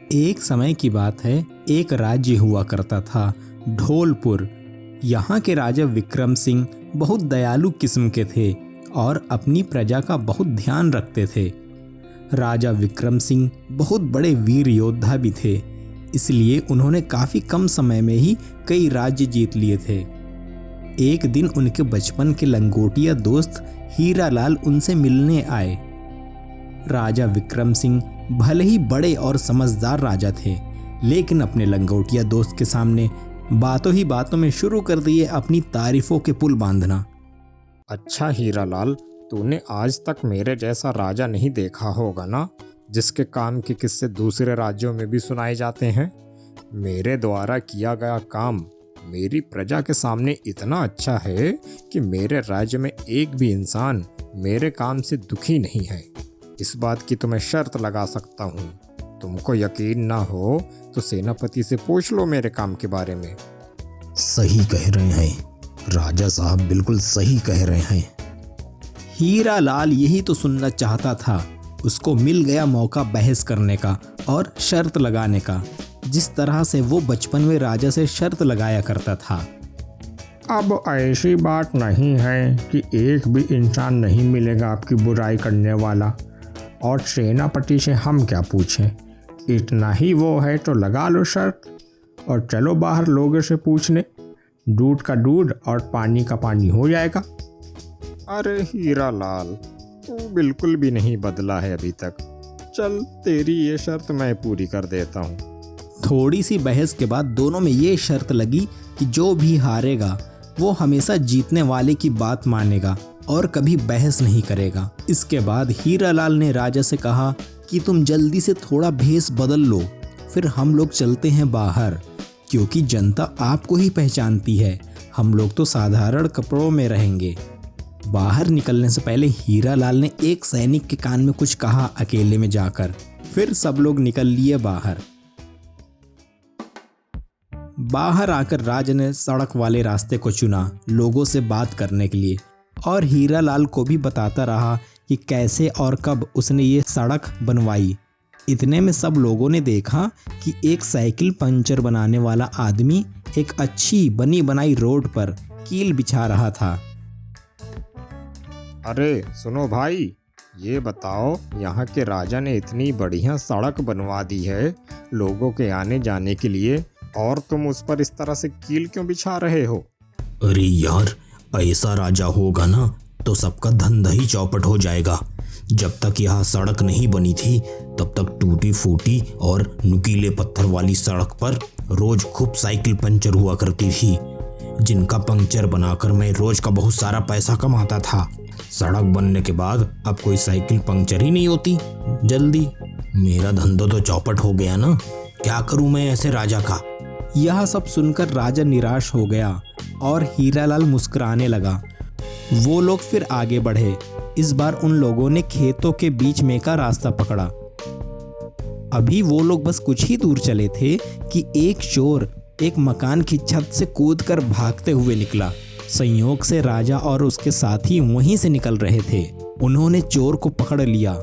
एक समय की बात है, एक राज्य हुआ करता था ढोलपुर। यहाँ के राजा विक्रम सिंह बहुत दयालु किस्म के थे और अपनी प्रजा का बहुत ध्यान रखते थे। राजा विक्रम सिंह बहुत बड़े वीर योद्धा भी थे, इसलिए उन्होंने काफ़ी कम समय में ही कई राज्य जीत लिए थे। एक दिन उनके बचपन के लंगोटिया दोस्त हीरालाल उनसे मिलने आए। राजा विक्रम सिंह भले ही बड़े और समझदार राजा थे, लेकिन अपने लंगोटिया दोस्त के सामने बातों ही बातों में शुरू कर दिए अपनी तारीफों के पुल बांधना। अच्छा हीरालाल, तूने आज तक मेरे जैसा राजा नहीं देखा होगा ना, जिसके काम के किस्से दूसरे राज्यों में भी सुनाए जाते हैं। मेरे द्वारा किया गया काम मेरी प्रजा के सामने इतना अच्छा है कि मेरे राज्य में एक भी इंसान मेरे काम से दुखी नहीं है। इस बात की तो मैं शर्त लगा सकता हूँ। तुमको यकीन ना हो तो सेनापति से पूछ लो मेरे काम के बारे में। सही कह रहे हैं राजा साहब, बिल्कुल सही कह रहे हैं। हीरालाल यही तो सुनना चाहता था। उसको मिल गया मौका बहस करने का और शर्त लगाने का, जिस तरह से वो बचपन में राजा से शर्त लगाया करता था। अब ऐसी बात नहीं है कि एक भी इंसान नहीं मिलेगा आपकी बुराई करने वाला, और सेनापति से हम क्या पूछें। इतना ही वो है तो लगा लो शर्त और चलो बाहर लोगों से पूछने। दूध का दूध और पानी का पानी हो जाएगा। अरे हीरालाल, तू बिल्कुल भी नहीं बदला है अभी तक। चल, तेरी ये शर्त मैं पूरी कर देता हूँ। थोड़ी सी बहस के बाद दोनों में ये शर्त लगी कि जो भी हारेगा वो हमेशा जीतने वाले की बात मानेगा और कभी बहस नहीं करेगा। इसके बाद हीरालाल ने राजा से कहा कि तुम जल्दी से थोड़ा भेष बदल लो, फिर हम लोग चलते हैं बाहर, क्योंकि जनता आपको ही पहचानती है। हम लोग तो साधारण कपड़ों में रहेंगे। बाहर निकलने से पहले हीरालाल ने एक सैनिक के कान में कुछ कहा अकेले में जाकर। फिर सब लोग निकल लिए बाहर। बाहर आकर राजा ने सड़क वाले रास्ते को चुना लोगों से बात करने के लिए, और हीरालाल को भी बताता रहा कि कैसे और कब उसने ये सड़क बनवाई। इतने में सब लोगों ने देखा कि एक साइकिल पंचर बनाने वाला आदमी एक अच्छी बनी बनाई रोड पर कील बिछा रहा था। अरे सुनो भाई, ये बताओ, यहाँ के राजा ने इतनी बढ़िया सड़क बनवा दी है लोगों के आने जाने के लिए, और तुम उस पर इस तरह से कील क्यों बिछा रहे हो? अरे यार, ऐसा राजा होगा ना तो सबका धंधा ही चौपट हो जाएगा। जब तक यहाँ सड़क नहीं बनी थी तब तक टूटी फूटी और नुकीले पत्थर वाली सड़क पर रोज खूब साइकिल पंचर हुआ करती थी, जिनका पंक्चर बनाकर मैं रोज का बहुत सारा पैसा कमाता था। सड़क बनने के बाद अब कोई साइकिल पंक्चर ही नहीं होती जल्दी। मेरा धंधा तो चौपट हो गया ना, क्या करूं मैं ऐसे राजा का। यह सब सुनकर राजा निराश हो गया और हीरालाल मुस्कुराने लगा। वो लोग फिर आगे बढ़े। इस बार उन लोगों ने खेतों के बीच में का रास्ता पकड़ा। अभी वो लोग बस कुछ ही दूर चले थे कि एक चोर एक मकान की छत से कूदकर भागते हुए निकला। संयोग से राजा और उसके साथी वहीं से निकल रहे थे। उन्होंने चोर को पकड़ लिया।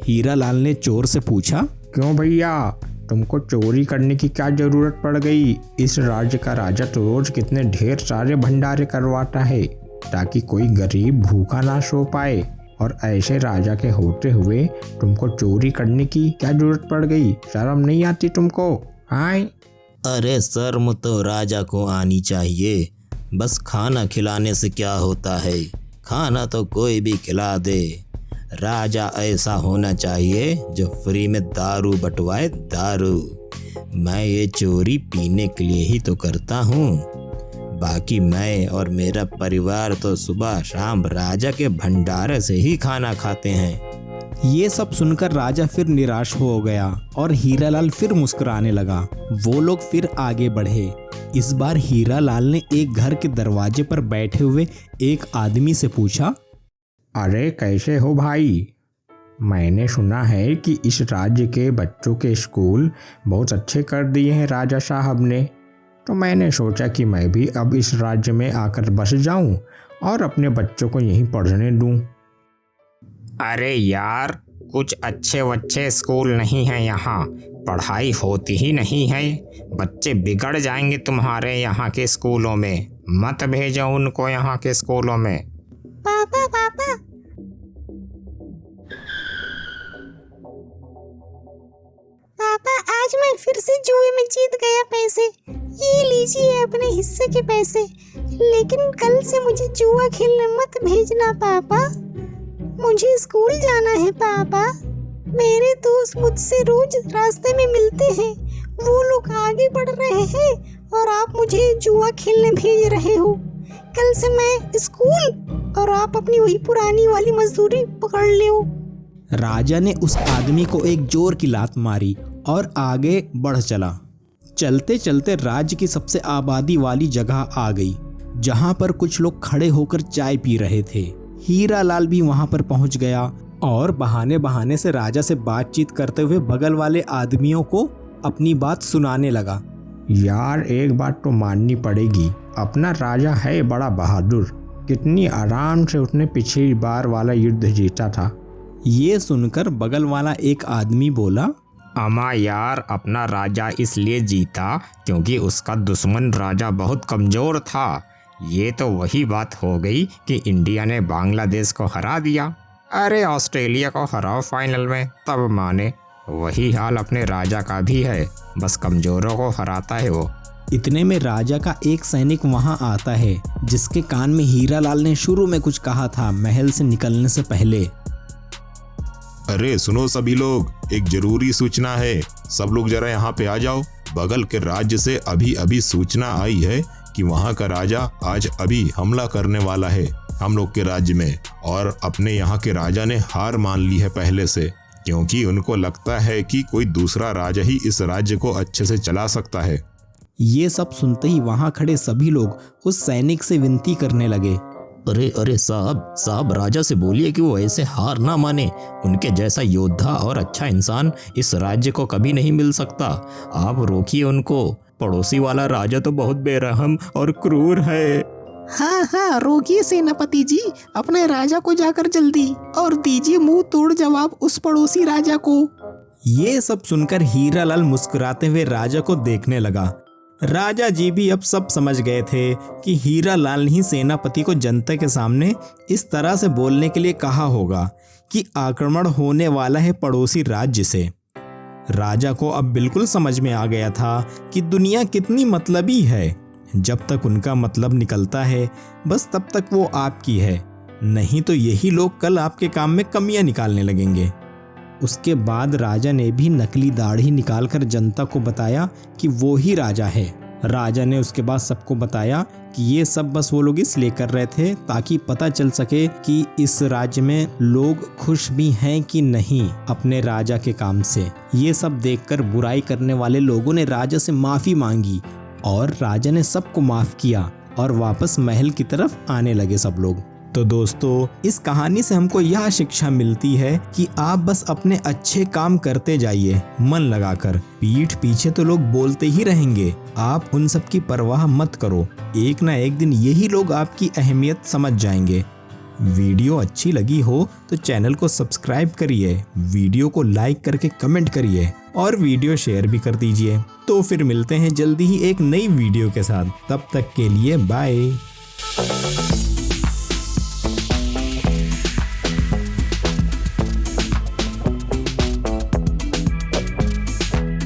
हीरालाल ने चोर से पूछा, क्यों भैया, तुमको चोरी करने की क्या जरूरत पड़ गई? इस राज्य का राजा तो रोज कितने ढेर सारे भंडारे करवाता है ताकि कोई गरीब भूखा ना सो पाए, और ऐसे राजा के होते हुए तुमको चोरी करने की क्या जरूरत पड़ गई? शर्म नहीं आती तुमको? हाय। अरे शर्म तो राजा को आनी चाहिए। बस खाना खिलाने से क्या होता है, खाना तो कोई भी खिला दे। राजा ऐसा होना चाहिए जो फ्री में दारू बंटवाए। दारू मैं ये चोरी पीने के लिए ही तो करता हूँ, बाकी मैं और मेरा परिवार तो सुबह शाम राजा के भंडारे से ही खाना खाते हैं। ये सब सुनकर राजा फिर निराश हो गया और हीरालाल फिर मुस्कुराने लगा। वो लोग फिर आगे बढ़े। इस बार हीरालाल ने एक घर के दरवाजे पर बैठे हुए एक आदमी से पूछा, अरे कैसे हो भाई? मैंने सुना है कि इस राज्य के बच्चों के स्कूल बहुत अच्छे कर दिए हैं राजा साहब ने, तो मैंने सोचा कि मैं भी अब इस राज्य में आकर बस जाऊं और अपने बच्चों को यहीं पढ़ने दूं। अरे यार, कुछ अच्छे स्कूल नहीं है यहाँ, पढ़ाई होती ही नहीं है। बच्चे बिगड़ जाएंगे तुम्हारे यहाँ के स्कूलों में, मत भेजो उनको यहाँ के स्कूलों में। पापा आज मैं फिर से जुए में जीत गया पैसे। ये लीजिए अपने हिस्से के पैसे, लेकिन कल से मुझे जुआ खेलने मत भेजना पापा। मुझे स्कूल जाना है पापा। मेरे दोस्त मुझसे रोज रास्ते में मिलते हैं, वो लोग आगे बढ़ रहे हैं और आप मुझे जुआ खेलने भेज रहे हो। कल से मैं स्कूल और आप अपनी वही पुरानी वाली मजदूरी पकड़ लो। राजा ने उस आदमी को एक जोर की लात मारी और आगे बढ़ चला। चलते चलते राज्य की सबसे आबादी वाली जगह आ गई, जहां पर कुछ लोग खड़े होकर चाय पी रहे थे। हीरालाल भी वहां पर पहुंच गया और बहाने बहाने से राजा से बातचीत करते हुए बगल वाले आदमियों को अपनी बात सुनाने लगा। यार एक बात तो माननी पड़ेगी, अपना राजा है बड़ा बहादुर। कितनी आराम से उसने पिछली बार वाला युद्ध जीता था। ये सुनकर बगल वाला एक आदमी बोला, अमा यार, अपना राजा इसलिए जीता क्योंकि उसका दुश्मन राजा बहुत कमजोर था। ये तो वही बात हो गई कि इंडिया ने बांग्लादेश को हरा दिया। अरे ऑस्ट्रेलिया को हराओ फाइनल में तब माने। वही हाल अपने राजा का भी है, बस कमजोरों को हराता है वो। इतने में राजा का एक सैनिक वहां आता है, जिसके कान में हीरालाल ने शुरू में कुछ कहा था महल से निकलने से पहले। अरे सुनो सभी लोग, एक जरूरी सूचना है, सब लोग जरा यहाँ पे आ जाओ। बगल के राज्य से अभी अभी सूचना आई है कि वहाँ का राजा आज अभी हमला करने वाला है हम लोग के राज्य में, और अपने यहाँ के राजा ने हार मान ली है पहले से, क्योंकि उनको लगता है कि कोई दूसरा राजा ही इस राज्य को अच्छे से चला सकता है। ये सब सुनते ही वहां खड़े सभी लोग उस सैनिक से विनती करने लगे, अरे साहब राजा से बोलिए कि वो ऐसे हार ना माने। उनके जैसा योद्धा और अच्छा इंसान इस राज्य को कभी नहीं मिल सकता। आप रोकिए उनको। पड़ोसी वाला राजा तो बहुत बेरहम और क्रूर है। हाँ रोकिए सेनापति जी, अपने राजा को जाकर जल्दी और दीजिए मुंह तोड़ जवाब उस पड़ोसी राजा को। ये सब सुनकर हीरालाल मुस्कुराते हुए राजा को देखने लगा। राजा जी भी अब सब समझ गए थे कि हीरालाल ने ही सेनापति को जनता के सामने इस तरह से बोलने के लिए कहा होगा कि आक्रमण होने वाला है पड़ोसी राज्य से। राजा को अब बिल्कुल समझ में आ गया था कि दुनिया कितनी मतलबी है। जब तक उनका मतलब निकलता है बस तब तक वो आपकी है, नहीं तो यही लोग कल आपके काम में कमियां निकालने लगेंगे। उसके बाद राजा ने भी नकली दाढ़ी निकालकर जनता को बताया कि वो ही राजा है। राजा ने उसके बाद सबको बताया कि ये सब बस वो लोग इसलिए कर रहे थे ताकि पता चल सके कि इस राज्य में लोग खुश भी हैं कि नहीं अपने राजा के काम से। ये सब देखकर बुराई करने वाले लोगों ने राजा से माफी मांगी और राजा ने सबको माफ किया और वापस महल की तरफ आने लगे सब लोग। तो दोस्तों, इस कहानी से हमको यह शिक्षा मिलती है कि आप बस अपने अच्छे काम करते जाइए मन लगाकर। पीठ पीछे तो लोग बोलते ही रहेंगे, आप उन सब की परवाह मत करो। एक ना एक दिन यही लोग आपकी अहमियत समझ जाएंगे। वीडियो अच्छी लगी हो तो चैनल को सब्सक्राइब करिए, वीडियो को लाइक करके कमेंट करिए और वीडियो शेयर भी कर दीजिए। तो फिर मिलते हैं जल्दी ही एक नई वीडियो के साथ। तब तक के लिए बाय।